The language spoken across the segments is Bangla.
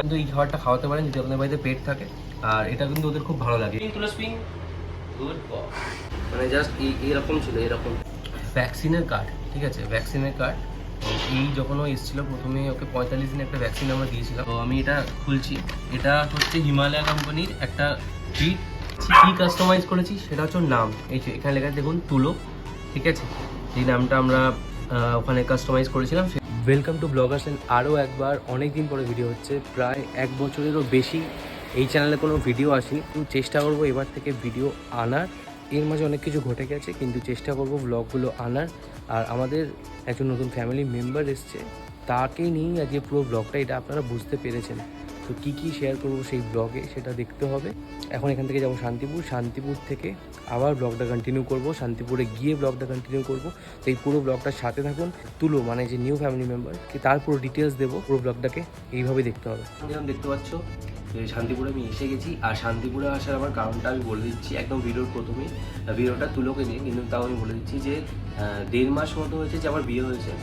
কিন্তু এই খাবারটা খাওয়াতে পারেন যদি আপনার বাড়িতে পেট থাকে, আর এটা কিন্তু ওদের খুব ভালো লাগে। মানে জাস্ট এইরকম ছিল, এরকম ভ্যাকসিনের কার্ড, ঠিক আছে, ভ্যাকসিনের কার্ড। এই যখন ও এসেছিলো প্রথমে ওকে 45 দিনে একটা ভ্যাকসিন আমরা দিয়েছিলাম। তো আমি এটা খুলছি, এটা হচ্ছে হিমালয়া কোম্পানির একটা ব্রিড। কী কাস্টমাইজ করেছি সেটা হচ্ছে ওর নাম, এই যে এখানে লেখা দেখুন তুলো, ঠিক আছে, এই নামটা আমরা ওখানে কাস্টমাইজ করেছিলাম। ওয়েলকাম টু ব্লগার্স এন্ড আরও একবার অনেক দিন পরে ভিডিও হচ্ছে, প্রায় 1 বছরেরও বেশি এই চ্যানেলে কোনো ভিডিও আসেনি। কিন্তু চেষ্টা করবো এবার থেকে ভিডিও আনার। এর মাঝে অনেক কিছু ঘটে গেছে কিন্তু চেষ্টা করবো ব্লগগুলো আনার। আর আমাদের একজন নতুন ফ্যামিলি মেম্বার এসছে, তাকেই নিয়েই আজকে পুরো ব্লগটা, এটা আপনারা বুঝতে পেরেছেন। তো কী কী শেয়ার করবো সেই ব্লগে সেটা দেখতে হবে। এখন এখান থেকে যাবো শান্তিপুর, শান্তিপুর থেকে আবার ব্লগটা কন্টিনিউ করব, শান্তিপুরে গিয়ে ব্লগটা কন্টিনিউ করব। তো এই পুরো ব্লগটার সাথে থাকুন। তুলো মানে যে নিউ ফ্যামিলি মেম্বার, তার পুরো ডিটেলস দেবো। পুরো ব্লগটাকে এইভাবে দেখতে হবে। যেমন দেখতে পাচ্ছ শান্তিপুরে আমি এসে গেছি, আর শান্তিপুরে আসার আমার কারণটা আমি বলে দিচ্ছি একদম ভিডিওর প্রথমেই। ভিডিওটা তুলোকে নিয়ে, কিন্তু তাও আমি বলে দিচ্ছি যে 1.5 মাস মতো হয়েছে যে আমার বিয়ে হয়েছে।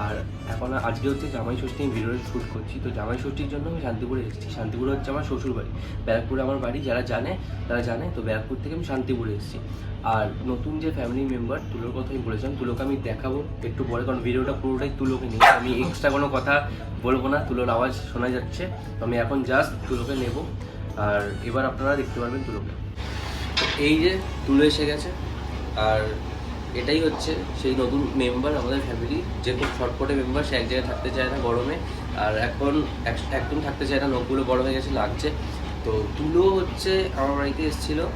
আর এখন আজকে হচ্ছে জামাই ষষ্ঠী, আমি ভিডিও শ্যুট করছি। তো জামাই ষষ্ঠীর জন্য আমি শান্তিপুরে এসেছি। শান্তিপুরে হচ্ছে আমার শ্বশুর বাড়ি, ব্যারাকপুরে আমার বাড়ি। যারা জানে তারা জানে। তো ব্যারাকপুর থেকে আমি শান্তিপুরে এসেছি। আর নতুন যে ফ্যামিলি মেম্বার তুলোর কথা আমি বলেছিলাম, তুলোকে আমি দেখাবো একটু পরে, কারণ ভিডিওটা পুরোটাই তুলোকে নিয়ে, আমি এক্সট্রা কোনো কথা বলবো না। তুলোর আওয়াজ শোনা যাচ্ছে, তো আমি এখন জাস্ট তুলোকে নেব। আর এবার আপনারা দেখতে পারবেন তুলোকে। এই যে তুলো এসে গেছে, আর এটাই হচ্ছে সেই নতুন মেম্বার আমাদের ফ্যামিলি, যে খুব শর্টকটে মেম্বার। সে এক জায়গায় থাকতে চায় না গরমে, আর এখন একদম থাকতে চায় না, নখগুলো বড় হয়ে গেছে, লাগছে। তো তুলো হচ্ছে আমার বাড়িতে এসেছিলো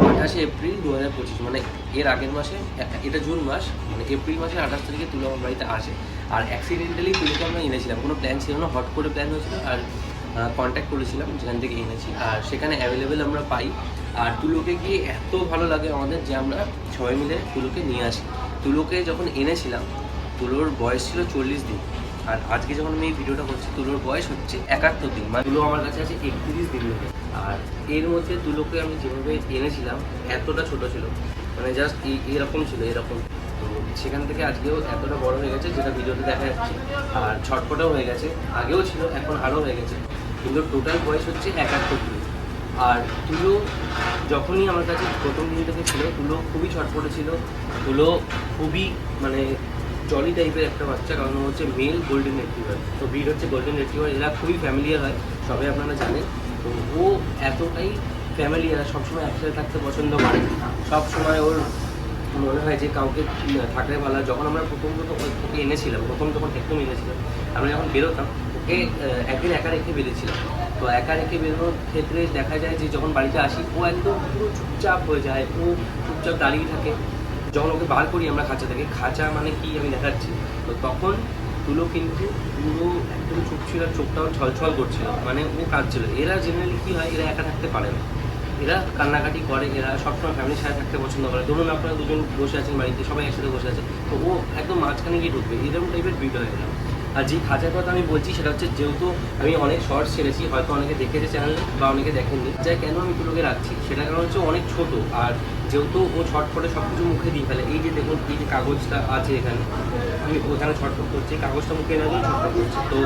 28 এপ্রিল 2025, মানে এর আগের মাসে। এটা জুন মাস, মানে এপ্রিল মাসের 28 তারিখে তুলো আমার বাড়িতে আসে। আর অ্যাক্সিডেন্টালি তুলোকে আমরা এনেছিলাম, কোনো প্ল্যান ছিল না, হট করে প্ল্যান হয়েছিল। আর কন্ট্যাক্ট করেছিলাম যেখান থেকে এনেছি, আর সেখানে অ্যাভেলেবেল আমরা পাই। আর তুলোকে গিয়ে এত ভালো লাগে আমাদের যে আমরা সবাই মিলে তুলোকে নিয়ে আসি। তুলোকে যখন এনেছিলাম তুলোর বয়স ছিল 40 দিন, আর আজকে যখন আমি এই ভিডিওটা করছি তুলোর বয়স হচ্ছে 71 দিন, মানে তুলো আমার কাছে আছে 31 দিন ধরে। আর এর মধ্যে তুলোকে আমি যেভাবে এনেছিলাম এতটা ছোট ছিল, মানে জাস্ট এরকম ছিল, এরকম। তো সেখান থেকে আজকেও এতটা বড় হয়ে গেছে, যেটা ভিডিওতে দেখা যাচ্ছে। আর ছটফটাও হয়ে গেছে, আগেও ছিল, এখন আরও হয়ে গেছে। কিন্তু টোটাল বয়স হচ্ছে 71 দিন। আর তুলো যখনই আমার কাছে প্রথম দিন থেকে ছিল, তুলো খুবই ছটফটে ছিল। তুলো খুবই মানে জলি টাইপের একটা বাচ্চা, কারণ হচ্ছে মেল গোল্ডেন রিট্রিভার। তো ব্রিড হচ্ছে গোল্ডেন রিট্রিভার, এরা খুবই ফ্যামিলিয়ার হয়, সবাই আপনারা জানেন। তো ও এতটাই ফ্যামিলিয়ার, সবসময় একসাথে থাকতে পছন্দ করে। সবসময় ওর মনে হয় যে কাউকে থাকলে ভালো। যখন আমরা প্রথম ওকে এনেছিলাম, যখন একদম এনেছিলাম, আমরা যখন বেরোতাম ওকে একদিন একা রেখে বেরিয়েছিলাম। তো একা রেখে বেরোনোর ক্ষেত্রে দেখা যায় যে যখন বাড়িতে আসি ও একদম পুরো চুপচাপ হয়ে যায়, ও চুপচাপ দাঁড়িয়ে থাকে। যখন ওকে বার করি আমরা খাঁচা থেকে, খাঁচা মানে কি আমি দেখাচ্ছি, তো তখন তুলো কিন্তু পুরো একদম চুপ ছিল, চোখটাও ছলছল করছিল, মানে ও কাঁদছিল। এরা জেনারেলি কী হয়, এরা একা থাকতে পারে না, এরা কান্নাকাটি করে, এরা সবসময় ফ্যামিলির সাথে থাকতে পছন্দ করে। ধরুন আপনারা দুজন বসে আছেন বাড়িতে, সবাই একসাথে বসে আছে, তো ও একদম মাঝখানে গিয়ে ঢুকবে, এরকম টাইপের ব্রিড হয়ে গেল। আর যেই খাঁচার কথা আমি বলছি সেটা হচ্ছে, যেহেতু আমি অনেক শর্টস ছেড়েছি, হয়তো অনেকে দেখেছে চ্যানেলে বা অনেকে দেখেননি, যাই কেন আমি তুলোকে রাখছি সেটা কারণ হচ্ছে অনেক ছোট। আর যেহেতু ও ছটফটে সব কিছু মুখে দিয়ে ফেলে, এই যে দেখুন এই যে কাগজটা আছে এখানে, আমি ওখানে ছটফট করছি, কাগজটা মুখে না দিয়ে ছটফট করছি। তো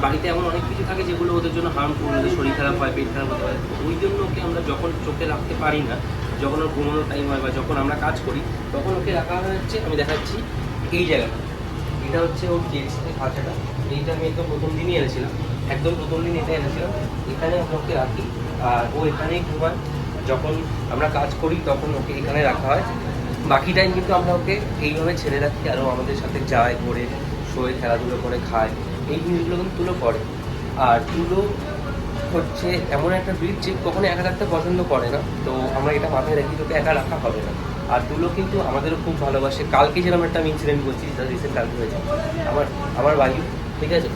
বাড়িতে এমন অনেক কিছু থাকে যেগুলো ওদের জন্য হার্মফুল, ওদের শরীর খারাপ হয়, পেট খারাপ হতে পারে। ওই জন্য ওকে আমরা যখন চোখে রাখতে পারি না, যখন ওর ঘুমানোর টাইম হয় বা যখন আমরা কাজ করি, তখন ওকে রাখা হচ্ছে, আমি দেখাচ্ছি এই জায়গাটা। এটা হচ্ছে ওর কেস, খাঁচাটা। এইটা আমি একদম প্রথম দিনই এনেছিলাম, একদম প্রথম দিন এটা এনেছিলাম। এখানে আমরা ওকে রাখি, আর ও এখানেই ঘুমায়। যখন আমরা কাজ করি তখন ওকে এখানে রাখা হয়, বাকি টাইম কিন্তু আমরা ওকে এইভাবে ছেড়ে রাখি। আরও আমাদের সাথে যায়, ঘোরে, শোয়ে, খেলাধুলো করে, খায়, এই জিনিসগুলো কিন্তু তুলো করে। আর তুলো হচ্ছে এমন একটা ব্রিড যে কখনো একা থাকতে পছন্দ করে না, তো আমরা এটা মাথায় রাখি, তোকে একা রাখা হবে না। আর তুলো কিন্তু আমাদেরও খুব ভালোবাসে। কালকে যেরকম একটা আমি ইনসিডেন্ট বলছি, যেটা রিসেন্ট কালকে হয়েছে, আমার বাড়ি, ঠিক আছে,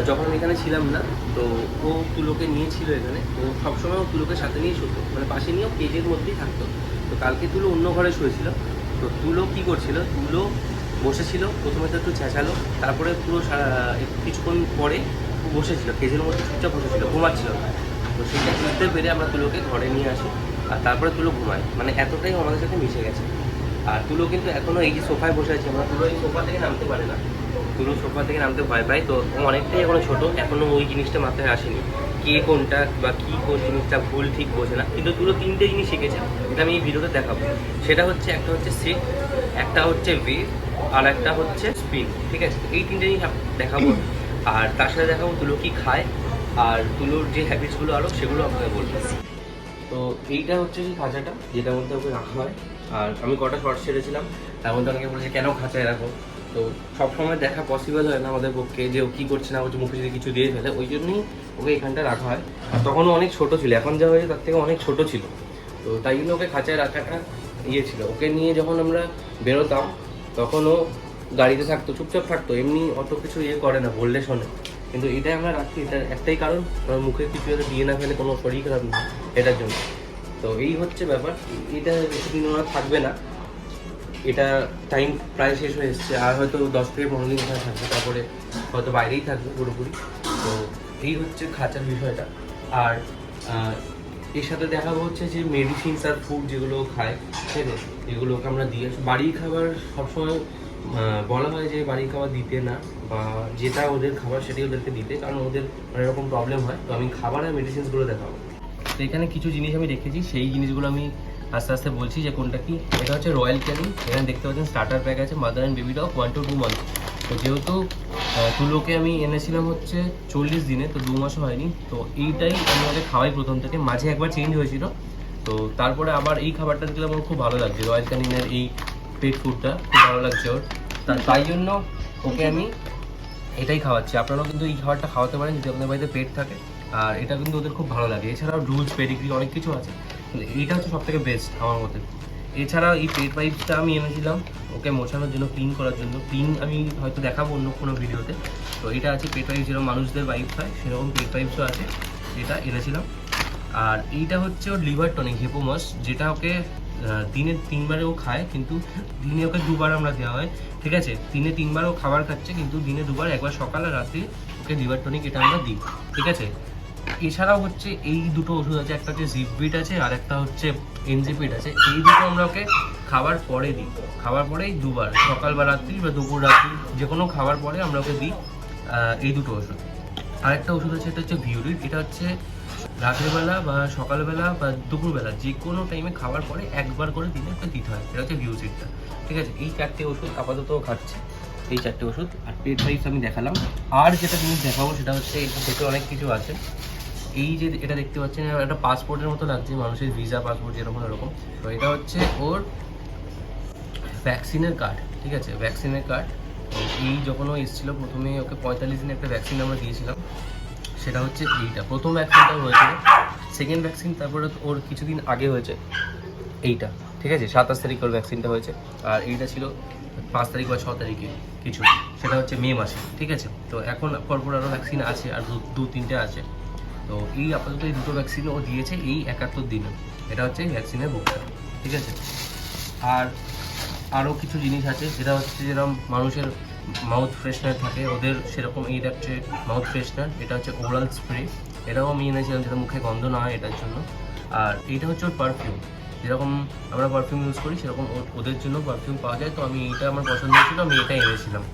যখন আমি এখানে ছিলাম না, তো ও তুলোকে নিয়েছিল এখানে। তো সবসময় ও তুলোকে সাথে নিয়ে শুতো, মানে পাশে নিয়েও কেজের মধ্যেই থাকতো। তো কালকে তুলো অন্য ঘরে শুয়েছিল। তো তুলো কী করছিল, তুলো বসেছিল, প্রথমে তো একটু চেঁচালো, তারপরে পুরো কিছুক্ষণ পরে বসেছিল কেজের মধ্যে, চুপচাপ বসেছিল, ঘুমাচ্ছিল না। তো সেটা বুঝতে পেরে আমরা তুলোকে ঘরে নিয়ে আসি, আর তারপরে তুলো ঘুমায়, মানে এতটাই আমাদের সাথে মিশে গেছে। আর তুলো কিন্তু এখনও এই যে সোফায় বসে আছে, আমরা তুলো এই সোফা থেকে নামতে পারে না, তুলো সোফা থেকে নামতে ভয় পায়, তো ও অনেকটাই এখনো ছোটো, এখনও ওই জিনিসটা মাথায় আসেনি কে কোনটা বা কী কোন জিনিসটা ভুল ঠিক বোঝে না। কিন্তু তুলো 3টে জিনিস শিখেছে, এটা আমি এই ভিডিওতে দেখাবো। সেটা হচ্ছে একটা হচ্ছে সিট, একটা হচ্ছে ওয়েভ, আর একটা হচ্ছে স্পিন। ঠিক আছে, এই 3টে জিনিস দেখাবো। আর তার সাথে দেখাবো তুলো কী খায়, আর তুলোর যে হ্যাবিটসগুলো আরও সেগুলো আপনাকে বলবো। তো এইটা হচ্ছে সেই খাঁচাটা যেটার মধ্যে ওকে রাখা হয়। আর আমি কটা শর্ট ছেড়েছিলাম, তার মধ্যে অনেকে বলেছে কেন খাঁচায় রাখো। তো সবসময় দেখা পসিবল হয় না আমাদের পক্ষে যে ও কী করছে না করছে, মুখে যদি কিছু দিয়ে ফেলে, ওই জন্যই ওকে এখানটা রাখা হয়। আর তখনও অনেক ছোটো ছিল, এখন যা হয়েছে তার থেকে অনেক ছোটো ছিল, তো তাই জন্য ওকে খাঁচায় রাখাটা ছিল। ওকে নিয়ে যখন আমরা বেরোতাম তখন ও গাড়িতে থাকতো, চুপচাপ থাকতো, এমনি অত কিছু করে না, বললে শোনে। কিন্তু এটাই আমরা রাখি, এটার একটাই কারণ, আমার মুখে কিছু যাতে দিয়ে না ফেলে, কোনো শরীর খারাপ না, এটার জন্য। তো এই হচ্ছে ব্যাপার। এটা বেশিদিন ওরা থাকবে না, এটা টাইম প্রায় শেষ হয়ে এসছে, আর হয়তো 10 থেকে 15 দিন ওখানে থাকবে, তারপরে হয়তো বাইরেই থাকবে পুরোপুরি। তো এই হচ্ছে খাঁচার বিষয়টা। আর এর সাথে দেখাবো হচ্ছে যে মেডিসিনস আর ফুড যেগুলো খায়, ঠিক আছে, এগুলোকে আমরা দিয়ে বাড়ির খাবার সবসময় বলা হয় যে বাড়ির খাবার দিতে না, বা যেটা ওদের খাবার সেটাই ওদেরকে দিতে, কারণ ওদের অনেক রকম প্রবলেম হয়। তো আমি খাবার আর মেডিসিনসগুলো দেখাবো। তো এখানে কিছু জিনিস আমি রেখেছি, সেই জিনিসগুলো আমি আস্তে আস্তে বলছি যে কোনটা কি। এটা হচ্ছে রয়্যাল ক্যানিং, এখানে দেখতে পাচ্ছেন স্টার্টার প্যাক আছে, mother and baby dog 1 to 2 months। তো যেহেতু তুলোকে আমি এনেছিলাম হচ্ছে 40 দিনে, তো 2 মাসও হয়নি, তো এইটাই আমি ওকে খাওয়াই প্রথম থেকে। মাঝে একবার চেঞ্জ হয়েছিল, তো তারপরে আবার এই খাবারটা দিলাম, আমার খুব ভালো লাগছে। রয়্যাল ক্যানিংয়ের এই পেট ফুডটা খুব ভালো লাগছে ওর, তাই জন্য ওকে আমি এটাই খাওয়াচ্ছি। আপনারাও কিন্তু এই খাবারটা খাওয়াতে পারেন যদি আপনাদের বাড়িতে পেট থাকে, আর এটা কিন্তু ওদের খুব ভালো লাগে। এছাড়াও রুলস পেডিগ্রি অনেক কিছু আছে, কিন্তু এইটা হচ্ছে সবথেকে বেস্ট আমার মতে। এছাড়াও এই পেট পাইপসটা আমি এনেছিলাম ওকে মোছানোর জন্য, ক্লিন করার জন্য। ক্লিন আমি হয়তো দেখাবো অন্য কোনো ভিডিওতে। তো এটা আছে পেট পাইপ, যেরকম মানুষদের পাইপ হয় সেরকম পেট পাইপসও আছে, এটা এনেছিলাম। আর এইটা হচ্ছে ওর লিভার টনিক হিপোমাস, যেটা ওকে দিনে 3 বারে ও খায়, কিন্তু দিনে ওকে 2 বার আমরা দেওয়া হয়। ঠিক আছে, দিনে 3 বার ও খাবার খাচ্ছে, কিন্তু দিনে 2 বার, একবার সকাল আর রাত্রি ওকে লিভার টনিক এটা আমরা দিই। ঠিক আছে, এছাড়াও হচ্ছে এই দুটো ওষুধ আছে, একটা হচ্ছে জিপবিট আছে আর একটা হচ্ছে এনজিপিট আছে। এই দুটো আমরা ওকে খাবার পরে দিই, খাবার পরেই 2 বার, সকাল বা রাত্রি বা দুপুর রাত্রি, যে কোনো খাবার পরে আমরা ওকে দিই এই দুটো ওষুধ। আরেকটা ওষুধ আছে, এটা হচ্ছে ভিউরিড, এটা হচ্ছে রাত্রেবেলা বা সকালবেলা বা দুপুরবেলা যে কোনো টাইমে খাবার পরে একবার করে দিনে ওকে দিতে হয়, এটা হচ্ছে ভিউরিডটা। ঠিক আছে, এই 4টে ওষুধ আপাতত খাচ্ছে, এই 4টে ওষুধ। আর পেট পাইপস আমি দেখালাম। আর যেটা জিনিস দেখাবো সেটা হচ্ছে এটা দেখতে অনেক কিছু আছে। এই যে এটা দেখতে পাচ্ছেন, একটা পাসপোর্টের মতো লাগছে, মানুষের ভিসা পাসপোর্ট যেরকম এরকম। তো এটা হচ্ছে ওর ভ্যাকসিনের কার্ড। ঠিক আছে, ভ্যাকসিনের কার্ড। এই যখন ও এসেছিলো প্রথমে ওকে 45 দিনে একটা ভ্যাকসিন আমরা দিয়েছিলাম, সেটা হচ্ছে এইটা। প্রথম ভ্যাকসিনটা হয়েছিল, সেকেন্ড ভ্যাকসিন তারপরে ওর কিছুদিন আগে হয়েছে এইটা। ঠিক আছে, 27 তারিখ ওর ভ্যাকসিনটা হয়েছে, আর এইটা ছিল 5 তারিখ বা 6 তারিখে কিছু, সেটা হচ্ছে মে মাসে। ঠিক আছে, তো এখন পরপর আরও ভ্যাকসিন আছে, আর 2-3টে আছে। তো এই আপাতত এই দুটো ভ্যাকসিন ও দিয়েছে এই 71 দিনে। এটা হচ্ছে ভ্যাকসিনের বুকটা। ঠিক আছে, আর আরও কিছু জিনিস আছে, যেটা হচ্ছে যেরকম মানুষের মাউথ ফ্রেশনার থাকে, ওদের সেরকম এইটা হচ্ছে মাউথ ফ্রেশনার। এটা হচ্ছে ওরাল স্প্রে, এটাও আমি এনেছিলাম যেটা মুখে গন্ধ না হয় এটার জন্য। আর এইটা হচ্ছে ওর পারফিউম, যেরকম আমরা পারফিউম ইউজ করি সেরকম ওদের জন্য পারফিউম পাওয়া যায়। তো আমি এইটা আমার পছন্দ হয়েছিল, আমি এটা এনেছিলাম।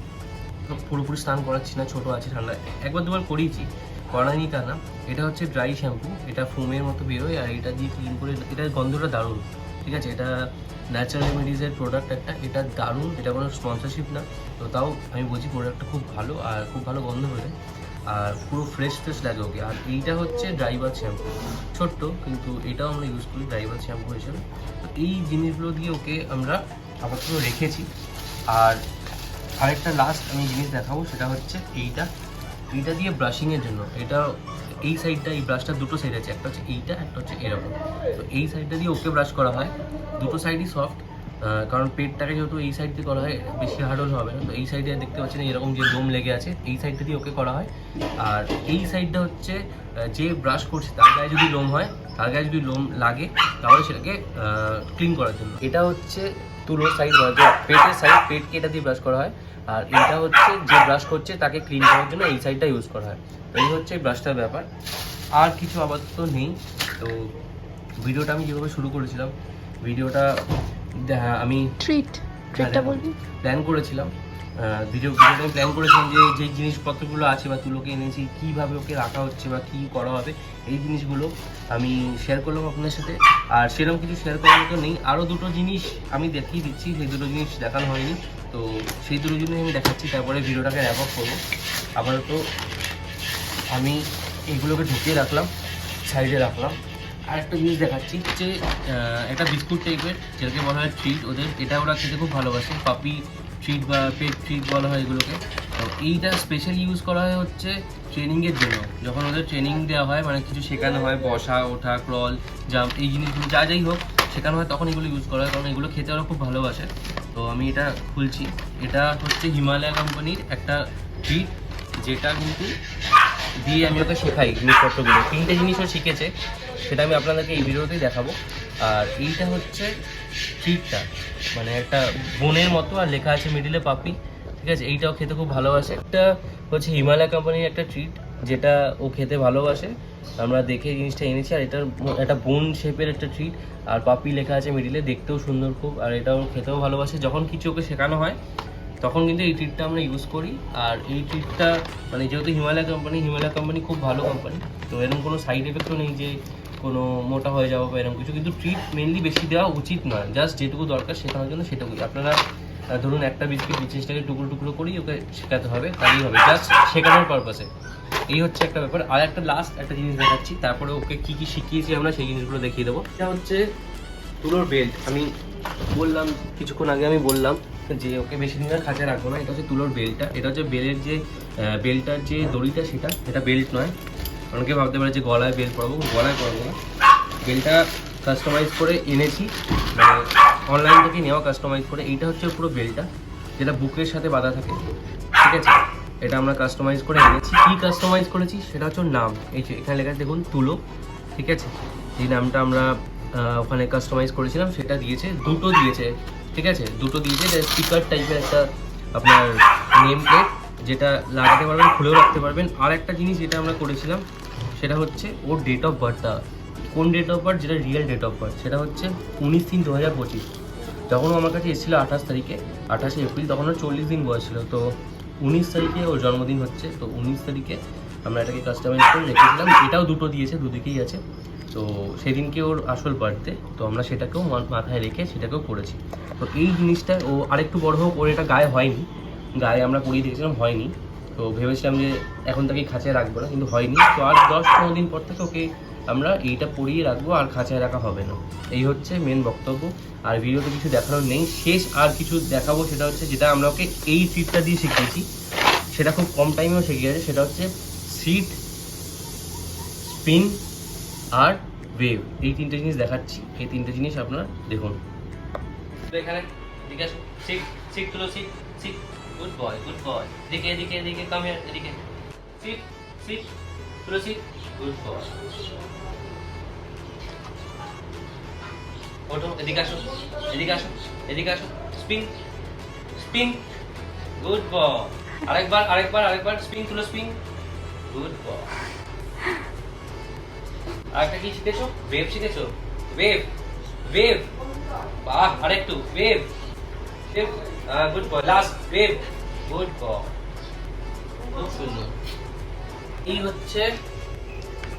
পুরোপুরি স্নান করাচ্ছি না, ছোটো আছে, ঠান্ডা, একবার দুবার করিয়েছি, করাইনি তা না। এটা হচ্ছে ড্রাই শ্যাম্পু, এটা ফোমের মতো বেরোয়, আর এটা দিয়ে ক্লিন করে, এটার গন্ধটা দারুণ। ঠিক আছে, এটা ন্যাচারাল রেমেডিজের প্রোডাক্ট একটা, এটা দারুণ, এটা কোনো স্পন্সরশিপ না, তো তাও আমি বলছি প্রোডাক্টটা খুব ভালো, আর খুব ভালো গন্ধ বেরোয়, আর পুরো ফ্রেশ লাগে ওকে। আর এইটা হচ্ছে ড্রাই বাথ শ্যাম্পু, ছোট্ট, কিন্তু এটাও আমরা ইউজ করি ড্রাই বাথ শ্যাম্পু হিসেবে। তো এই জিনিসগুলো দিয়ে ওকে আমরা আপাতত রেখেছি। আর আরেকটা লাস্ট আমি জিনিস দেখাবো, সেটা হচ্ছে এইটা দিয়ে ব্রাশিংয়ের জন্য। এটা এই সাইডটা, এই ব্রাশটার দুটো সাইড আছে, একটা হচ্ছে এইটা, একটা হচ্ছে এরকম। তো এই সাইডটা দিয়ে ওকে ব্রাশ করা হয়, দুটো সাইডই সফট, কারণ পেটটাকে যেহেতু এই সাইড দিয়ে করা হয় বেশি হার্ডল হবে না। তো এই সাইডে দেখতে পাচ্ছেন এরকম যে দম লেগে আছে, এই সাইডটা দিয়ে ওকে করা হয়। আর এই সাইডটা হচ্ছে যে ব্রাশ করছে তার গায়ে যদি লোম হয়, তার গায়ে যদি লোম লাগে, তাহলে সেটাকে ক্লিন করার জন্য। এটা হচ্ছে তুলোর সাইড, যে পেটের সাইড, পেটকে এটা দিয়ে ব্রাশ করা হয়। আর এটা হচ্ছে যে ব্রাশ করছে তাকে ক্লিন করার জন্য এই সাইডটা ইউজ করা হয়। এই হচ্ছে এই ব্রাশটার ব্যাপার, আর কিছু আপাতত নেই। তো ভিডিওটা আমি যেভাবে শুরু করেছিলাম, ভিডিওটা আমি প্ল্যান করেছিলাম ভিডিওটা আমি প্ল্যান করেছিলাম যে যেই জিনিসপত্রগুলো আছে বা তুলোকে এনেছি কীভাবে ওকে রাখা হচ্ছে বা কী করা হবে এই জিনিসগুলো আমি শেয়ার করলাম আপনাদের সাথে। আর সেরকম কিছু শেয়ার করার মতো নেই, আরও দুটো জিনিস আমি দেখিয়ে দিচ্ছি, সেই দুটো জিনিস দেখানো হয়নি, তো সেই দুটো জিনিস আমি দেখাচ্ছি, তারপরে ভিডিওটাকে র্যাপ আপ করবো। আপাতত আমি এইগুলোকে ঢুকিয়ে রাখলাম, সাইডে রাখলাম। আর একটা জিনিস দেখাচ্ছি যে একটা বিস্কুট টাইপের যেটাকে বলা হয় ট্রিট, ওদের এটা ওরা খেতে খুব ভালোবাসে, পাপি ট্রিট বা পেট ট্রিট বলা হয় এগুলোকে। তো এইটা স্পেশাল ইউজ করা হয় হচ্ছে ট্রেনিংয়ের জন্য, যখন ওদের ট্রেনিং দেওয়া হয়, মানে কিছু শেখানো হয়, বসা ওঠা ক্রল জাম্প এই জিনিসগুলো যাই হোক শেখানো হয়, তখন এগুলো ইউজ করা হয়, কারণ এগুলো খেতে ওরা খুব ভালোবাসে। তো আমি এটা খুলছি, এটা হচ্ছে হিমালয়া কোম্পানির একটা ট্রিট, যেটা কিন্তু দিয়ে আমি ওকে শেখাই জিনিসপত্রগুলো, 3টে জিনিসও শিখেছে, সেটা আমি আপনাদেরকে এই ভিডিওতেই দেখাবো। আর এইটা হচ্ছে ট্রিটটা, মানে একটা বোনের মতো, আর লেখা আছে মিডিলে পাপি, ঠিক আছে। এইটাও খেতে খুব ভালোবাসে। একটা হচ্ছে হিমালয়া কোম্পানির একটা ট্রিট, যেটা ও খেতে ভালোবাসে, আমরা দেখে জিনিসটা এনেছি। আর এটার একটা বোন শেপের একটা ট্রিট, আর পাপি লেখা আছে মিডিলে, দেখতেও সুন্দর খুব, আর এটাও খেতেও ভালোবাসে। যখন কিছু ওকে শেখানো হয় তখন কিন্তু এই ট্রিটটা আমরা ইউজ করি। আর এই ট্রিটটা মানে যেহেতু হিমালয়া কোম্পানি খুব ভালো কোম্পানি, তো এরকম কোনো সাইড এফেক্টও নেই যে কোনো মোটা হয়ে যাবো বা এরকম কিছু, কিন্তু ট্রিট মেনলি বেশি দেওয়া উচিত নয়, জাস্ট যেটুকু দরকার শেখানোর জন্য সেটুকুই। আপনারা ধরুন একটা বিস্কিট 25টাকে টুকরো টুকরো করেই ওকে শেখাতে হবে, তাই হবে, জাস্ট শেখানোর পারপাসে। এই হচ্ছে একটা ব্যাপার। আর একটা লাস্ট একটা জিনিস দেখাচ্ছি, তারপরে ওকে কী কী শিখিয়েছি আমরা সেই জিনিসগুলো দেখিয়ে দেবো। এটা হচ্ছে তুলোর বেল্ট। আমি বললাম কিছুক্ষণ আগে, আমি বললাম যে ওকে বেশি দিন আর খাঁচায় রাখবো না। এটা হচ্ছে তুলোর বেল্টটা, এটা হচ্ছে বেলের যে বেল্টটার যে দড়িটা, এটা বেল্ট নয়। অনেকে ভাবতে পারে যে গলায় বেল্ট পরাবো, গলায় পরাবো না। বেল্টটা কাস্টমাইজ করে এনেছি, মানে অনলাইন থেকে নেওয়া কাস্টমাইজ করে। এইটা হচ্ছে পুরো বেল্টটা, যেটা বুকের সাথে বাঁধা থাকে, ঠিক আছে। এটা আমরা কাস্টমাইজ করে এনেছি। কী কাস্টমাইজ করেছি সেটা হচ্ছে নাম, এই যে এখানে লেখা দেখুন তুলো, ঠিক আছে। যে নামটা আমরা ওখানে কাস্টমাইজ করেছিলাম সেটা দিয়েছে, দুটো দিয়েছে, ঠিক আছে, দুটো দিয়েছে। স্টিকার টাইপের একটা আপনার নেম প্লেট, যেটা লাগাতে পারবেন, খুলেও রাখতে পারবেন। আর একটা জিনিস যেটা আমরা করেছিলাম সেটা হচ্ছে ওর ডেট অফ বার্থটা, কোন ডেট অফ বার্থ, যেটা রিয়েল ডেট অফ বার্থ, সেটা হচ্ছে 19/3/2025। যখন ও আমার কাছে এসেছিলো 28 তারিখে, 28শে এপ্রিল, তখন ওর 40 দিন বয়স ছিল। তো 19 তারিখে ওর জন্মদিন হচ্ছে, তো 19 তারিখে আমরা এটাকে কাস্টমাইজ করে রেখেছিলাম। এটাও দুটো দিয়েছে, দুদিকেই আছে। তো সেদিনকে ওর আসল বার্থডে, তো আমরা সেটাকেও মাথায় রেখে সেটাকেও করেছি। তো এই জিনিসটা ও আরেকটু বড় হোক, ওর এটা গায়ে হয়নি, গায়ে আমরা পরিয়ে দিয়েছিলাম, হয়নি। তো ভেবেছিলাম যে এখন থেকেই খাঁচায় রাখবো না, কিন্তু হয়নি। তো আর 10-15 দিন পর থেকে ওকে আমরা এইটা পরিয়ে রাখবো, আর খাঁচায় রাখা হবে না। এই হচ্ছে মেন বক্তব্য। আর ভিডিওতে কিছু দেখানোর নেই। শেষ আর কিছু দেখাবো, সেটা হচ্ছে যেটা আমরা ওকে এই ট্রিটটা দিয়ে শিখিয়েছি, সেটা খুব কম টাইমেও শিখে গেছে। সেটা হচ্ছে সিট, স্পিন আর ওয়েভ। এই 3টে জিনিস দেখাচ্ছি, এই 3টে জিনিস আপনারা দেখুন। এখানে এদিকে আসো, সিট সিট তুলো, sit sit, good boy good boy. এদিকে এদিকে এদিকে, কাম হিয়ার, এদিকে সিট সিট তুলো, সিট, গুড বয়। ওঠো, এদিকে আসো, এদিকে আসো, এদিকে আসো, স্পিন স্পিন, গুড বয়। আরেকবার আরেকবার আরেকবার, স্পিন তুলো, স্পিন, গুড বয়। আরেকটা কি শিখেছো? ওয়েভ শিখেছো? ওয়েভ ওয়েভ, বাহ, আরেকটু wave wave, good boy. Last wave, good boy, খুব সুন্দর। এই হচ্ছে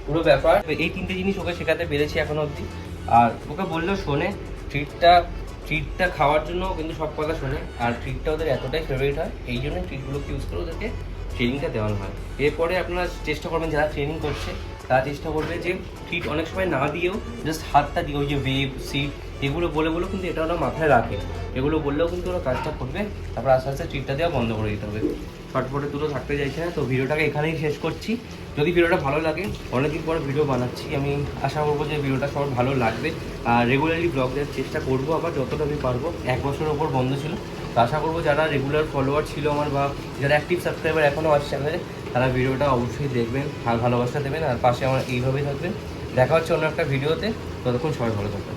পুরো ব্যাপার। এই 3টে জিনিস ওকে শেখাতে পেরেছি এখনো অবধি। আর ওকে বললেও শোনে, ট্রিটটা খাওয়ার জন্য কিন্তু সব কথা শোনে। আর ট্রিটটা ওদের এতটাই ফেভারিট হয়, এই জন্য ট্রিটগুলোকে ইউজ করে ওদেরকে ট্রেনিংটা দেওয়ানো হয়। এরপরে আপনারা চেষ্টা করবেন, যারা ট্রেনিং করছে তারা চেষ্টা করবে যে ট্রিট অনেক সময় না দিয়েও জাস্ট হাতটা দিয়ে, ওই যে ওয়েভ সিট এগুলো বলেও কিন্তু এটা ওরা মাথায় রাখে। এগুলো বললেও কিন্তু ওরা কাজটা করবে। তারপর আস্তে আস্তে ট্রিটটা দেওয়া বন্ধ করে দিতে হবে। ফটফটে তুলো থাকতে চাইছে না। তো ভিডিওটাকে এখানেই শেষ করছি। যদি ভিডিওটা ভালো লাগে, অনেকদিন পরে ভিডিও বানাচ্ছি, আমি আশা করবো যে ভিডিওটা সবার ভালো লাগবে। আর রেগুলারলি ব্লগ দেওয়ার চেষ্টা করবো, আবার যতটা আমি পারবো। 1 বছরের ওপর বন্ধ ছিল, তো আশা করবো যারা রেগুলার ফলোয়ার ছিল আমার, বা যারা অ্যাক্টিভ সাবস্ক্রাইবার এখনও আছে চ্যানেলে, তারা ভিডিওটা অবশ্যই দেখবেন আর ভালোবাসা দেবেন, আর পাশে আমার এইভাবেই থাকবেন। দেখা হচ্ছে অন্য একটা ভিডিওতে। ততক্ষণ সবাই ভালো থাকবেন।